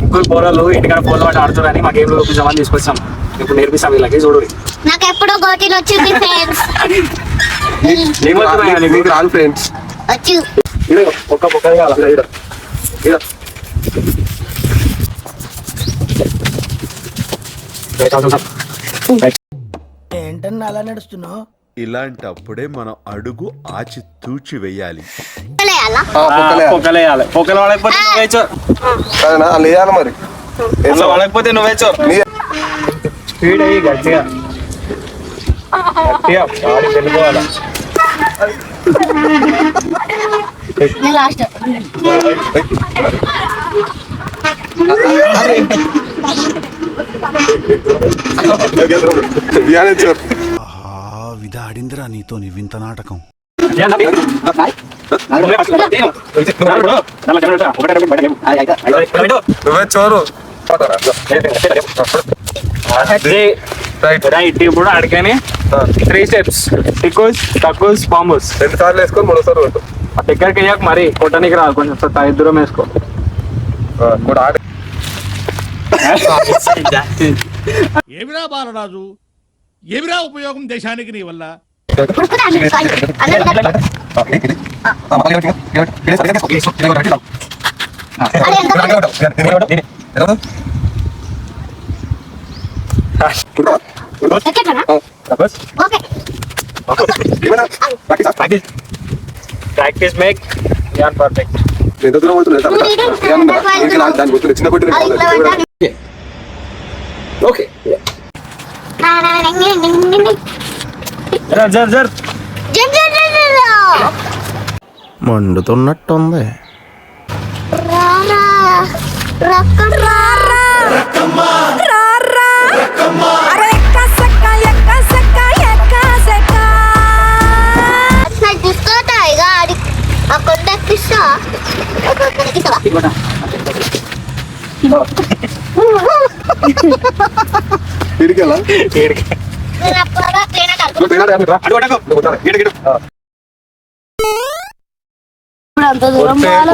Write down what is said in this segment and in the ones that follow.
ముగ్గురు పోరాలు ఇంటికాడ ఫోన్లో వాటి ఆడుతారని మా గేమ్ లో చూపించామని తీసుకొచ్చాం. ఇప్పుడు నేర్పిస్తాం వీళ్ళకి, చూడు. నాకు ఎప్పుడో గోటీలు వచ్చింది ఫ్రెండ్స్. రాదు ఫ్రెండ్స్. ఒక్క బొక్క ఏంటన్నా అలా నడుస్తున్నావు? ఇలాంటప్పుడే మనం అడుగు ఆచి తూచి వెయ్యాలి. పొక్కలు వాడకపోతే నువ్వేచో మరి వాడకపోతే నువ్వేచో స్పీడ్ అయ్యి గట్టిగా గట్టిగా గాడి వెళ్ళిపోవాలా. విధ ఆడిందిరా నీతో నీ వింత నాటకం. నువ్వే చోరు. రైట్, ఇప్పుడు అడిగాని 3 steps. టిక్కుస్, టక్కుస్, బాంబుస్. 2 సార్లు వేసుకొని 3వ సారి కొట్టు. దగ్గరికి వెళ్ళాక మరి కొట్టడానికి రాదు, కొంచెం దూరం వేసుకో. ఏమిరా బాలరాజు, ఏమిరా ఉపయోగం దేశానికి నీ వల్ల? Practice make perfect. ఓకే జర్ మండుతున్నట్టుంది.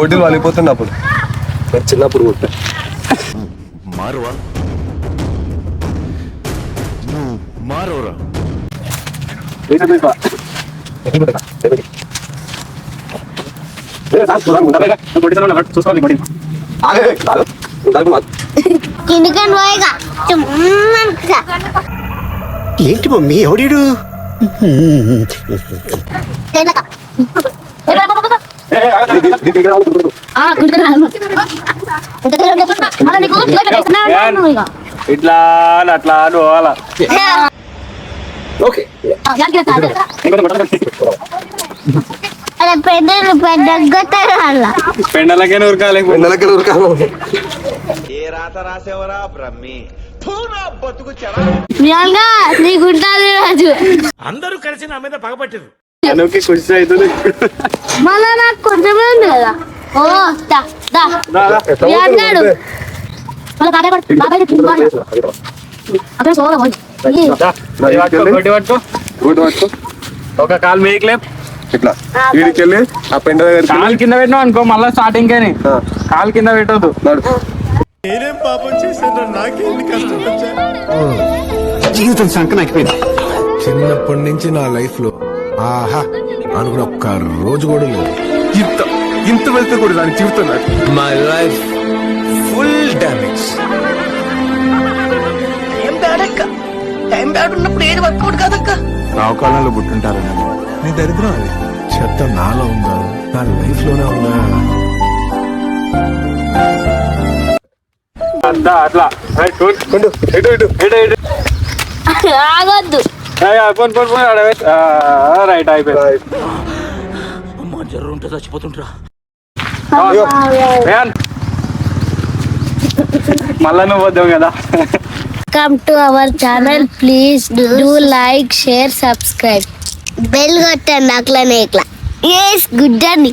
ఒడ్డు వాలిపోతుంది. అప్పుడు చిన్నప్పుడు కొట్టే మారువా మారోరా. ఏంటి మమ్మీ ఎవడీడు? ఇట్లా అట్లా పోవాలా. ఓకే పెండలకే ఉరకాలి. ఏ రాత రాసేవరా బ్రహ్మి. నీకుంటాది రాజు. అందరూ కలిసి నా మీద పగబట్టారు. ఖుషి అవుతుంది. మళ్ళా నాకు కొంచెమే ఉంది కదా. ఓ అన్నాడు ఒక కాలు మీకు లేపు. ఇట్లా వీడికెళ్ళి ఆ పెండ దగ్గర కాలు కింద పెట్టినావు అనుకో, మళ్ళా స్టార్టింగ్ కానీ కాలు కింద పెట్టద్దు. నేనేం పాపం చేశాను, నాకేంటి కష్టం వచ్చా? జీవితం సంకనాకిపోయింది. చిన్నప్పటి నుంచి నా లైఫ్ లో ఆహా అనుకున్న ఒక్క రోజు కూడా లేదు. ఇంత వెళ్తే కూడా దాని జీవితం మై లైఫ్ ఫుల్ డ్యామేజ్. ఏం బ్యాడక్క, టైం బ్యాడ్ ఉన్నప్పుడు ఏది వర్కౌట్ కాదక్క. రావుకాలంలో పుట్టుంటారని నీ దరిద్రం అది. చెత్త నాలో ఉందా, నా లైఫ్ లోనే ఉందా? అట్లా ఆగొద్దు. రైట్ అయిపోయింది. జర్రుంటే చచ్చిపోతుంటరా. మళ్ళా నువ్వు వద్దావు కదా. Come to our channel, please do like, share, subscribe. Bell కొట్టండి అట్లనే ఇట్లా. Yes, good journey.